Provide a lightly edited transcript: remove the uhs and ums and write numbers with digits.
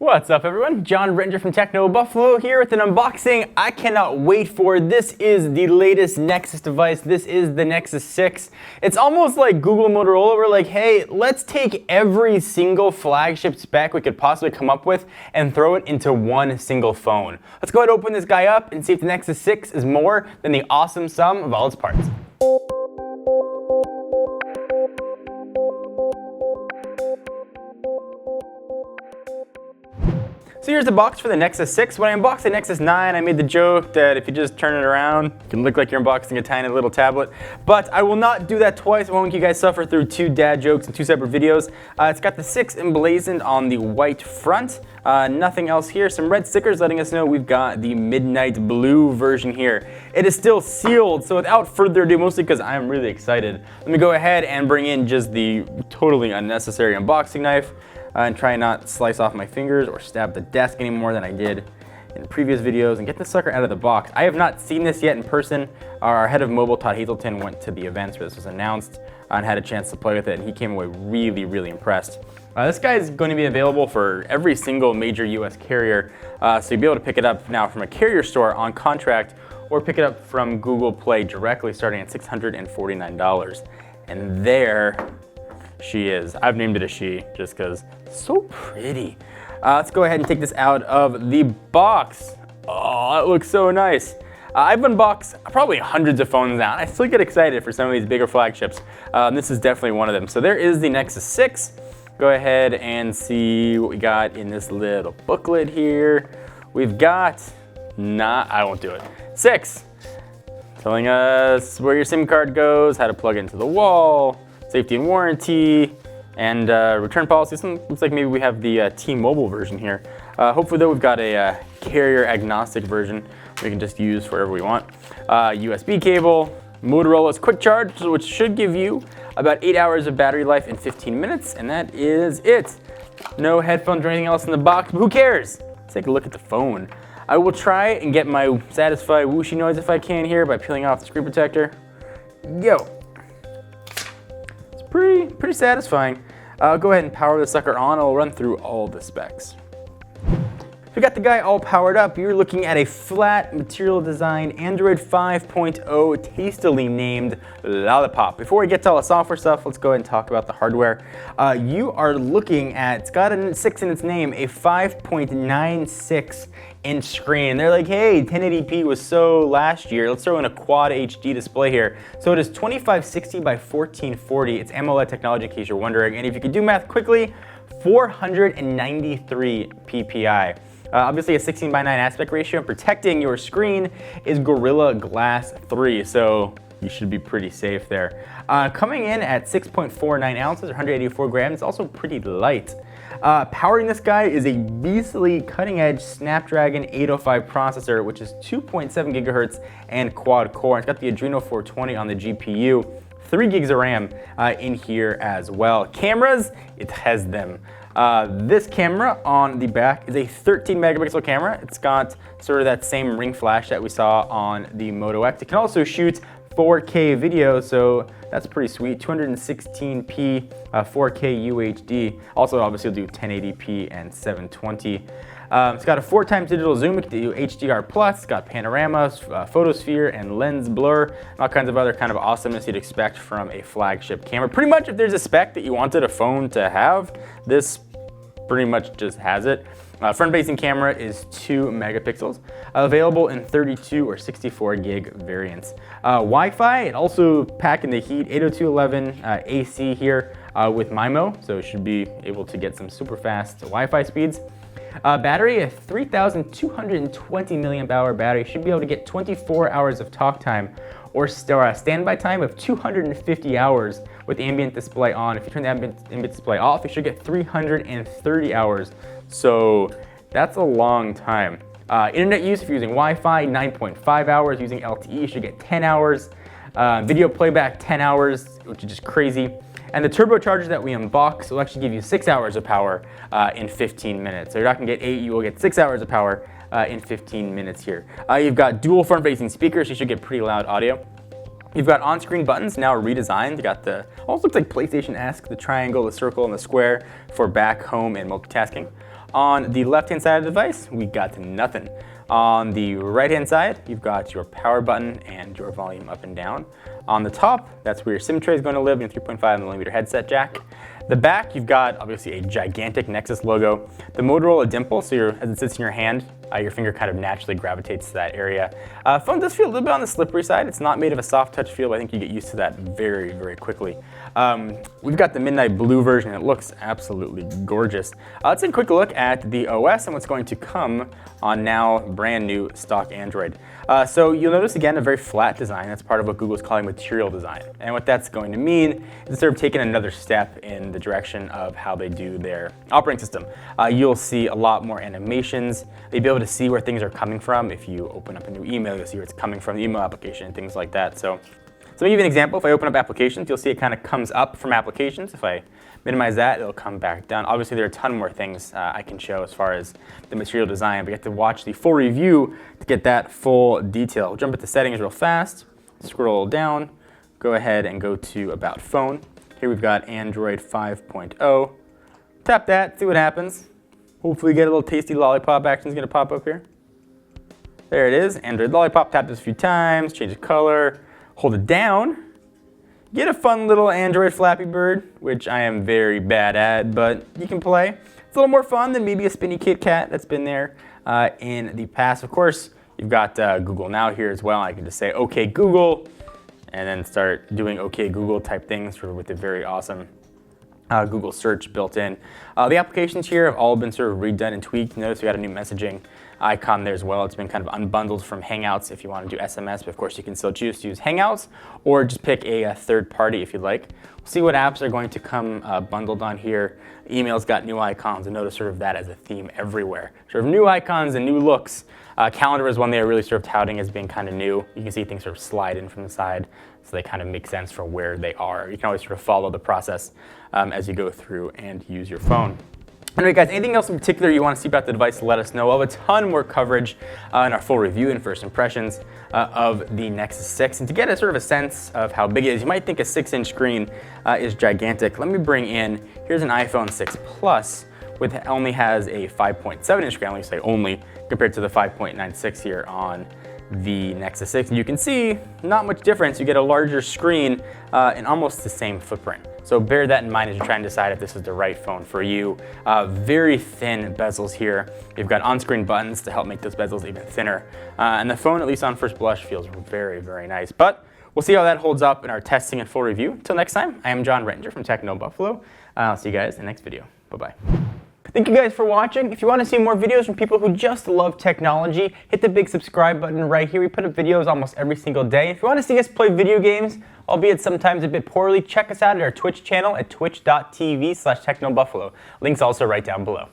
What's up everyone? John Ranger from Techno Buffalo here with an unboxing I cannot wait for. This is the latest Nexus device. This is the Nexus 6. It's almost like Google and Motorola were like, hey, let's take every single flagship spec we could possibly come up with and throw it into one single phone. Let's go ahead and open this guy up and see if the Nexus 6 is more than the awesome sum of all its parts. So here's the box for the Nexus 6. When I unboxed the Nexus 9, I made the joke that if you just turn it around, it can look like you're unboxing a tiny little tablet. But I will not do that twice. I won't make you guys suffer through two dad jokes in two separate videos. It's got the 6 emblazoned on the white front. Nothing else here. Some red stickers letting us know we've got the midnight blue version here. It is still sealed, so without further ado, mostly because I'm really excited, let me go ahead and bring in just the totally unnecessary unboxing knife. And try not slice off my fingers or stab the desk any more than I did in previous videos, and get this sucker out of the box. I have not seen this yet in person. Our head of mobile, Todd Hazelton, went to the events where this was announced and had a chance to play with it, and he came away really impressed. This guy is going to be available for every single major US carrier, so you'll be able to pick it up now from a carrier store on contract or pick it up from Google Play directly starting at $649. And there she is. I've named it a she just because so pretty. Let's go ahead and take this out of the box. Oh, it looks so nice. I've unboxed probably hundreds of phones now, and I still get excited for some of these bigger flagships. This is definitely one of them. So there is the Nexus 6. Go ahead and see what we got in this little booklet here. We've got, I won't do it. 6, telling us where your SIM card goes, how to plug it into the wall, safety and warranty, and return policy. Looks like maybe we have the T-Mobile version here. Hopefully though, we've got a carrier agnostic version we can just use for whatever we want. USB cable, Motorola's quick charge, which should give you about 8 hours of battery life in 15 minutes, and that is it. No headphones or anything else in the box, but who cares? Let's take a look at the phone. I will try and get my satisfied whooshy noise if I can here by peeling off the screen protector. Yo. Pretty satisfying. I'll go ahead and power the sucker on. I'll run through all the specs. If we got the guy all powered up, you're looking at a flat material design Android 5.0 tastily named Lollipop. Before we get to all the software stuff, let's go ahead and talk about the hardware. You are looking at, it's got a 6 in its name, a 5.96 inch screen. They're like, hey, 1080p was so last year, let's throw in a quad HD display here. So it is 2560 by 1440. It's AMOLED technology in case you're wondering. And if you can do math quickly, 493 ppi. Obviously a 16:9 aspect ratio, and protecting your screen is Gorilla Glass 3, so you should be pretty safe there. Coming in at 6.49 ounces or 184 grams, it's also pretty light. Powering this guy is a beastly cutting-edge Snapdragon 805 processor, which is 2.7 gigahertz and quad core. It's got the Adreno 420 on the GPU. 3 gigs of RAM in here as well. Cameras, it has them. This camera on the back is a 13 megapixel camera. It's got sort of that same ring flash that we saw on the Moto X. It can also shoot 4K video, so that's pretty sweet. 216p 4K UHD. Also, obviously, it'll do 1080p and 720. It's got a 4x digital zoom. It can do HDR+. It's got panorama, photosphere, and lens blur, and all kinds of other kind of awesomeness you'd expect from a flagship camera. Pretty much, if there's a spec that you wanted a phone to have, this pretty much just has it. Front-facing camera is 2 megapixels, available in 32 or 64 gig variants. Wi-Fi, it also packing the heat, 802.11 AC here with MIMO, so it should be able to get some super fast Wi-Fi speeds. Battery, a 3,220 milliamp hour battery, should be able to get 24 hours of talk time or standby time of 250 hours with the ambient display on. If you turn the ambient display off, you should get 330 hours. So that's a long time. Internet use, if you're using Wi-Fi, 9.5 hours. Using LTE, you should get 10 hours. Video playback, 10 hours, which is just crazy. And the turbocharger that we unbox will actually give you 6 hours of power in 15 minutes. So you're not gonna get 8, you will get 6 hours of power in 15 minutes here. You've got dual front-facing speakers, so you should get pretty loud audio. You've got on-screen buttons now redesigned. You got the, almost looks like PlayStation-esque, the triangle, the circle, and the square for back, home, and multitasking. On the left-hand side of the device, we got nothing. On the right-hand side, you've got your power button and your volume up and down. On the top, that's where your SIM tray is going to live, your 3.5mm headset jack. The back, you've got obviously a gigantic Nexus logo. The Motorola dimple, so as it sits in your hand, your finger kind of naturally gravitates to that area. Phone does feel a little bit on the slippery side. It's not made of a soft touch feel, but I think you get used to that very, very quickly. We've got the midnight blue version. It looks absolutely gorgeous. Let's take a quick look at the OS and what's going to come on now brand new stock Android. So you'll notice again a very flat design. That's part of what Google's calling material design. And what that's going to mean is sort of taking another step in the direction of how they do their operating system. You'll see a lot more animations. You'll be able to see where things are coming from. If you open up a new email, you'll see where it's coming from, the email application and things like that. So let me give you an example. If I open up applications, you'll see it kind of comes up from applications. If I minimize that, it'll come back down. Obviously, there are a ton more things I can show as far as the material design, but you have to watch the full review to get that full detail. We'll jump into settings real fast, scroll down, go ahead and go to About Phone. Here we've got Android 5.0. Tap that, see what happens. Hopefully get a little tasty lollipop action is going to pop up here. There it is, Android Lollipop. Tap this a few times, change the color, hold it down. Get a fun little Android Flappy Bird, which I am very bad at, but you can play. It's a little more fun than maybe a spinny Kit Kat that's been there in the past. Of course, you've got Google Now here as well. I can just say, OK, Google, and then start doing OK, Google type things with the very awesome Google search built in. The applications here have all been sort of redone and tweaked. Notice we got a new messaging icon there as well. It's been kind of unbundled from Hangouts if you want to do SMS, but of course you can still choose to use Hangouts or just pick a third party if you'd like. We'll see what apps are going to come bundled on here. Email's got new icons, and notice sort of that as a theme everywhere. Sort of new icons and new looks. Calendar is one they are really sort of touting as being kind of new. You can see things sort of slide in from the side, so they kind of make sense for where they are. You can always sort of follow the process as you go through and use your phone. Anyway, guys, anything else in particular you want to see about the device, let us know. We'll have a ton more coverage in our full review and first impressions of the Nexus 6. And to get a sort of a sense of how big it is, you might think a 6-inch screen is gigantic. Let me bring in, here's an iPhone 6 Plus, which only has a 5.7-inch screen. Let me say only, compared to the 5.96 here on the Nexus 6. And you can see not much difference. You get a larger screen in almost the same footprint. So bear that in mind as you're trying to decide if this is the right phone for you. Very thin bezels here. You've got on-screen buttons to help make those bezels even thinner. And the phone, at least on first blush, feels very, very nice. But we'll see how that holds up in our testing and full review. Until next time, I am John Rettinger from Techno Buffalo. I'll see you guys in the next video. Bye-bye. Thank you guys for watching. If you want to see more videos from people who just love technology, hit the big subscribe button right here. We put up videos almost every single day. If you want to see us play video games, albeit sometimes a bit poorly, check us out at our Twitch channel at twitch.tv/technobuffalo. Link's also right down below.